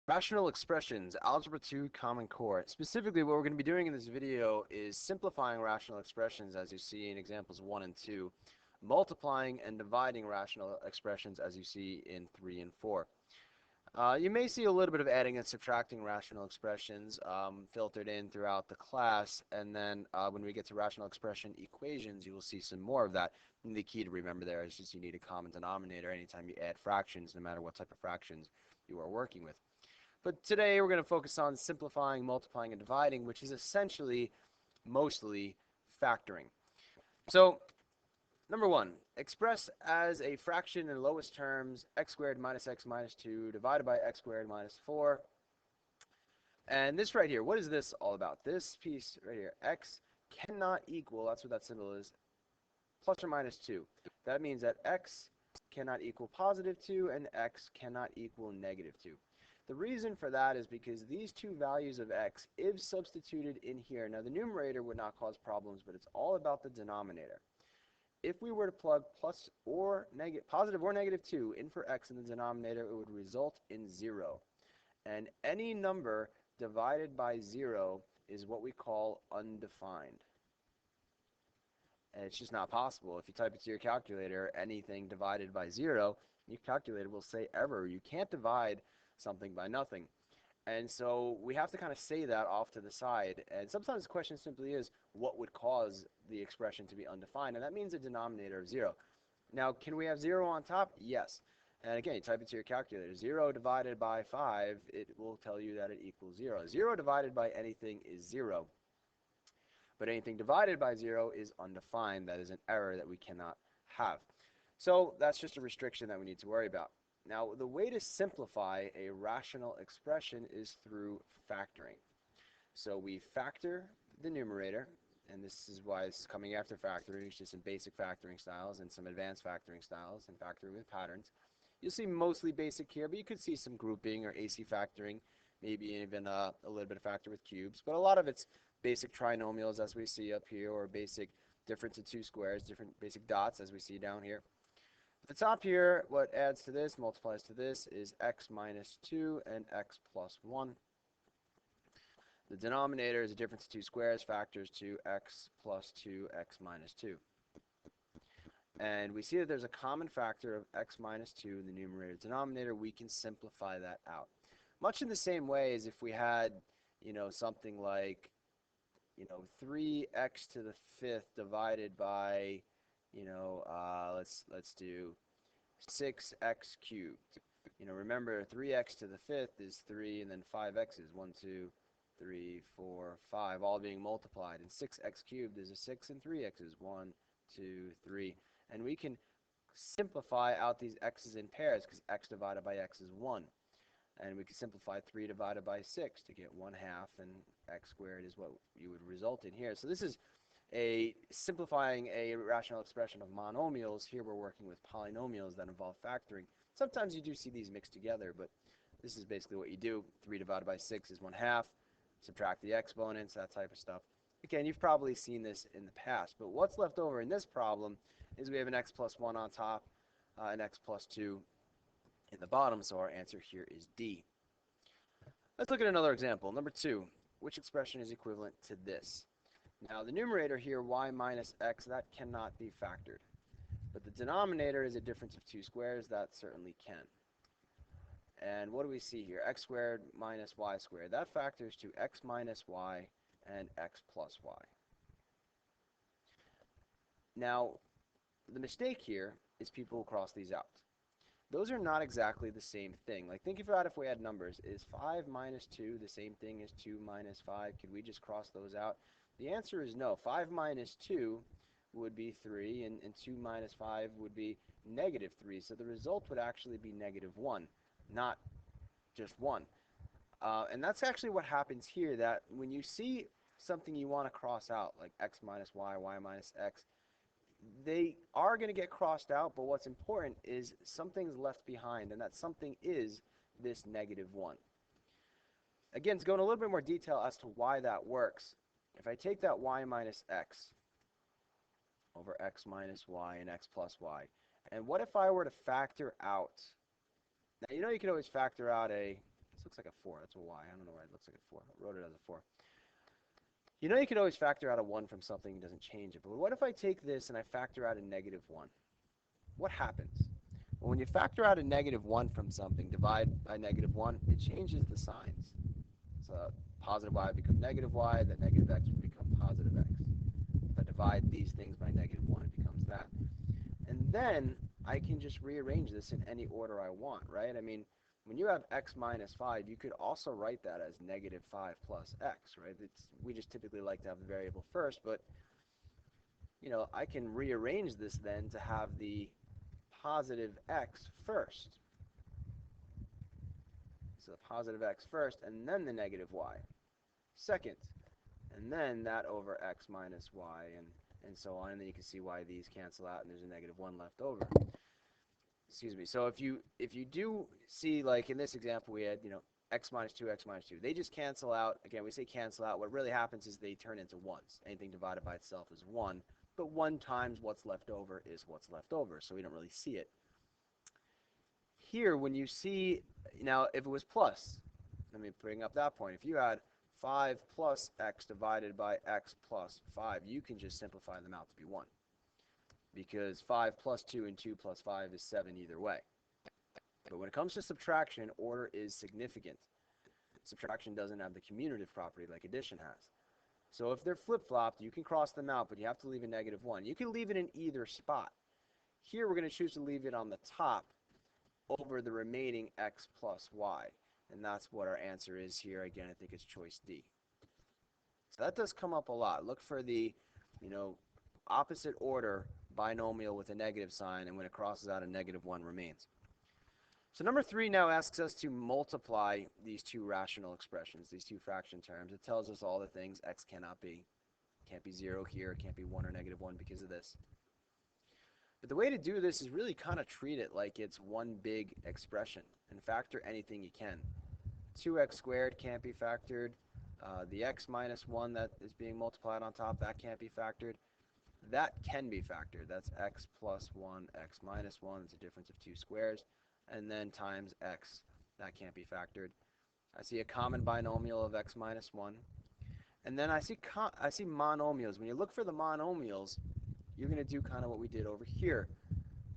Rational expressions, Algebra 2 Common Core. Specifically, what we're going to be doing in this video is simplifying rational expressions as you see in examples 1 and 2, multiplying and dividing rational expressions as you see in 3 and 4. You may see a little bit of adding and subtracting rational expressions filtered in throughout the class, and then when we get to rational expression equations, you will see some more of that. And the key to remember there is just you need a common denominator anytime you add fractions, no matter what type of fractions you are working with. But today we're going to focus on simplifying, multiplying, and dividing, which is essentially mostly factoring. So, number one, express as a fraction in lowest terms x squared minus x minus 2 divided by x squared minus 4. And this right here, what is this all about? This piece right here, x cannot equal, that's what that symbol is, plus or minus 2. That means that x cannot equal positive 2 and x cannot equal negative 2. The reason for that is because these two values of x, if substituted in here, now the numerator would not cause problems, but it's all about the denominator. If we were to plug positive or negative 2 in for x in the denominator, it would result in 0. And any number divided by 0 is what we call undefined. And it's just not possible. If you type it to your calculator, anything divided by 0, your calculator will say error. You can't divide something by nothing. And so we have to kind of say that off to the side. And sometimes the question simply is, what would cause the expression to be undefined? And that means a denominator of 0. Now, can we have 0 on top? Yes. And again, you type it to your calculator. 0 divided by 5, it will tell you that it equals 0. 0 divided by anything is 0. But anything divided by 0 is undefined. That is an error that we cannot have. So that's just a restriction that we need to worry about. Now, the way to simplify a rational expression is through factoring. So we factor the numerator, and this is why it's coming after factoring. It's just some basic factoring styles and some advanced factoring styles and factoring with patterns. You'll see mostly basic here, but you could see some grouping or AC factoring, maybe even a little bit of factor with cubes. But a lot of it's basic trinomials, as we see up here, or basic difference of two squares, different basic dots, as we see down here. At the top here, what adds to this, multiplies to this, is x minus 2 and x plus 1. The denominator is a difference of two squares, factors to x plus 2, x minus 2. And we see that there's a common factor of x minus 2 in the numerator denominator. We can simplify that out. Much in the same way as if we had, something like, 3x to the 5th divided by, let's do 6x cubed. Remember 3x to the 5th is 3, and then 5x's, 1, 2, 3, 4, 5, all being multiplied. And 6x cubed is a 6 and 3x's, 1, 2, 3. And we can simplify out these x's in pairs because x divided by x is 1. And we can simplify 3 divided by 6 to get 1/2, and x squared is what you would result in here. So this is simplifying a rational expression of monomials. Here we're working with polynomials that involve factoring. Sometimes you do see these mixed together, but this is basically what you do. 3 divided by 6 is 1/2. Subtract the exponents, that type of stuff. Again, you've probably seen this in the past, but what's left over in this problem is we have an x plus 1 on top, an x plus 2 in the bottom, so our answer here is D. Let's look at another example. Number 2, which expression is equivalent to this? Now, the numerator here, y minus x, that cannot be factored. But the denominator is a difference of two squares. That certainly can. And what do we see here? X squared minus y squared. That factors to x minus y and x plus y. Now, the mistake here is people cross these out. Those are not exactly the same thing. Like, think about if we had numbers. Is 5 minus 2 the same thing as 2 minus 5? Could we just cross those out? The answer is no. 5 minus 2 would be 3, and 2 minus 5 would be negative 3. So the result would actually be negative 1, not just 1. And that's actually what happens here, that when you see something you want to cross out, like x minus y, y minus x, they are going to get crossed out, but what's important is something's left behind, and that something is this negative 1. Again, to go in a little bit more detail as to why that works, if I take that y minus x over x minus y and x plus y, and what if I were to factor out? Now, you can always factor out a This looks like a 4. That's a y. I don't know why it looks like a 4. I wrote it as a 4. You know you could always factor out a 1 from something and doesn't change it. But what if I take this and I factor out a negative 1? What happens? Well, when you factor out a negative 1 from something, divide by negative 1, it changes the signs. So positive y becomes negative y, that negative x would become positive x. If I divide these things by negative 1, it becomes that. And then I can just rearrange this in any order I want, right? I mean, when you have x minus 5, you could also write that as negative 5 plus x, right? We just typically like to have the variable first, but I can rearrange this then to have the positive x first. So positive x first, and then the negative y second, and then that over x minus y, and so on. And then you can see why these cancel out, and there's a negative 1 left over. Excuse me. So if you do see, like in this example, we had x minus 2, x minus 2. They just cancel out. Again, we say cancel out. What really happens is they turn into 1s. Anything divided by itself is 1, but 1 times what's left over is what's left over, so we don't really see it. Here, when you see, now if it was plus, let me bring up that point. If you had 5 plus x divided by x plus 5, you can just simplify them out to be 1. Because 5 plus 2 and 2 plus 5 is 7 either way. But when it comes to subtraction, order is significant. Subtraction doesn't have the commutative property like addition has. So if they're flip-flopped, you can cross them out, but you have to leave a negative 1. You can leave it in either spot. Here we're going to choose to leave it on the top over the remaining x plus y. And that's what our answer is here. Again, I think it's choice D. So that does come up a lot. Look for the, opposite order binomial with a negative sign, and when it crosses out, a negative 1 remains. So number 3 now asks us to multiply these two rational expressions, these two fraction terms. It tells us all the things x cannot be. Can't be 0 here, can't be 1 or negative 1 because of this. But the way to do this is really kind of treat it like it's one big expression and factor anything you can. 2x squared can't be factored. The x minus 1 that is being multiplied on top, that can't be factored. That can be factored. That's x plus 1, x minus 1. It's a difference of 2 squares. And then times x. That can't be factored. I see a common binomial of x minus 1. And then I see monomials. When you look for the monomials, you're going to do kind of what we did over here.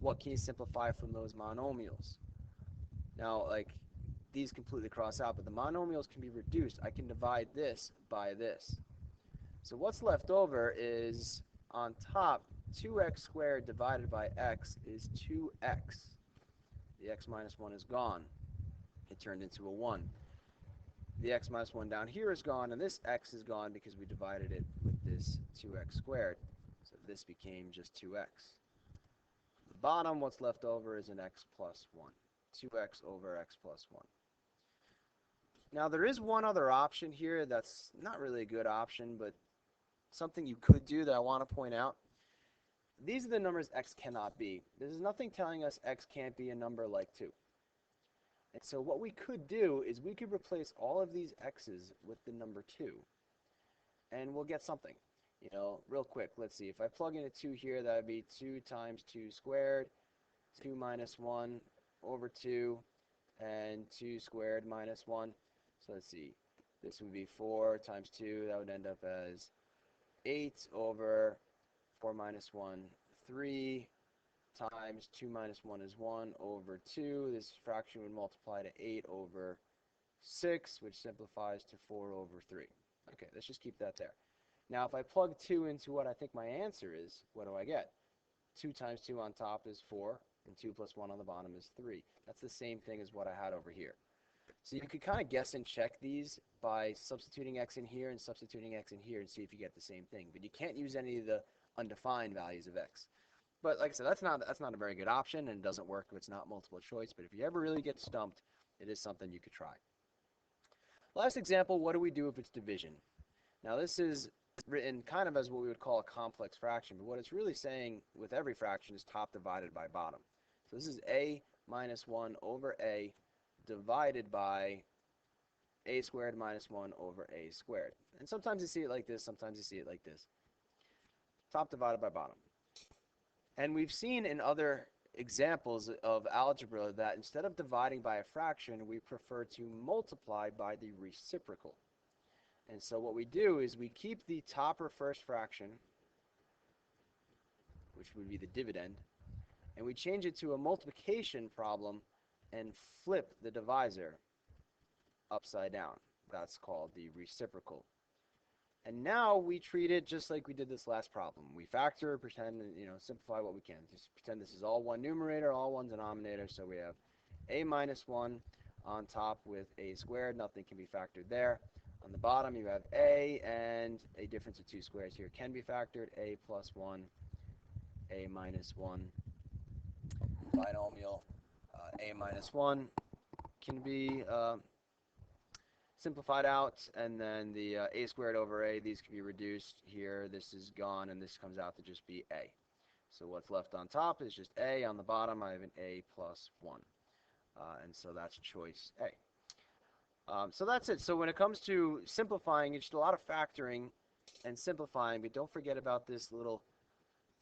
What can you simplify from those monomials? Now, like, these completely cross out, but the monomials can be reduced. I can divide this by this. So what's left over is, on top, 2x squared divided by x is 2x. The x minus 1 is gone. It turned into a 1. The x minus 1 down here is gone, and this x is gone because we divided it with this 2x squared. So this became just 2x. The bottom, what's left over is an x plus 1. 2x over x plus 1. Now there is one other option here that's not really a good option, but something you could do that I want to point out. These are the numbers x cannot be. There's nothing telling us x can't be a number like 2. And so what we could do is we could replace all of these x's with the number 2. And we'll get something. Real quick, let's see. If I plug in a 2 here, that would be 2 times 2 squared, 2 minus 1 over 2, and 2 squared minus 1. So let's see. This would be 4 times 2. That would end up as 8 over 4 minus 1, 3 times 2 minus 1 is 1 over 2. This fraction would multiply to 8 over 6, which simplifies to 4 over 3. Okay, let's just keep that there. Now, if I plug 2 into what I think my answer is, what do I get? 2 times 2 on top is 4, and 2 plus 1 on the bottom is 3. That's the same thing as what I had over here. So you could kind of guess and check these by substituting x in here and substituting x in here and see if you get the same thing. But you can't use any of the undefined values of x. But like I said, that's not a very good option, and it doesn't work if it's not multiple choice. But if you ever really get stumped, it is something you could try. Last example, what do we do if it's division? Now this is written kind of as what we would call a complex fraction, but what it's really saying with every fraction is top divided by bottom. So this is a minus 1 over a divided by a squared minus 1 over a squared. And sometimes you see it like this, sometimes you see it like this. Top divided by bottom. And we've seen in other examples of algebra that instead of dividing by a fraction, we prefer to multiply by the reciprocal. And so what we do is we keep the top or first fraction, which would be the dividend, and we change it to a multiplication problem and flip the divisor upside down. That's called the reciprocal. And now we treat it just like we did this last problem. We factor, pretend, simplify what we can. Just pretend this is all one numerator, all one denominator. So we have a minus 1 on top with a squared. Nothing can be factored there. On the bottom, you have a, and a difference of two squares here can be factored. A plus 1, a minus 1, binomial. A minus 1 can be simplified out, and then the a squared over a, these can be reduced here. This is gone, and this comes out to just be a. So what's left on top is just a. On the bottom, I have an a plus 1. And so that's choice A. So that's it. So when it comes to simplifying, it's just a lot of factoring and simplifying, but don't forget about this little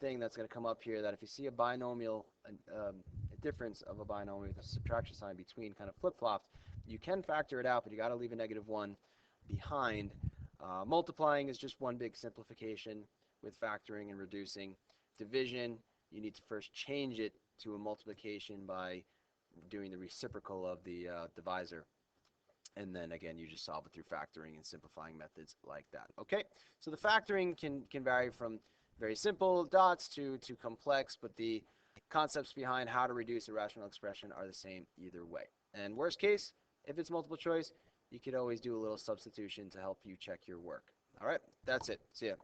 thing that's going to come up here, that if you see a binomial, a difference of a binomial with a subtraction sign between kind of flip-flopped, you can factor it out, but you got to leave a -1 behind. Multiplying is just one big simplification with factoring and reducing. Division, you need to first change it to a multiplication by doing the reciprocal of the divisor. And then again, you just solve it through factoring and simplifying methods like that. Okay, so the factoring can vary from very simple dots to complex, but the concepts behind how to reduce a rational expression are the same either way. And worst case, if it's multiple choice, you could always do a little substitution to help you check your work. All right, that's it. See ya.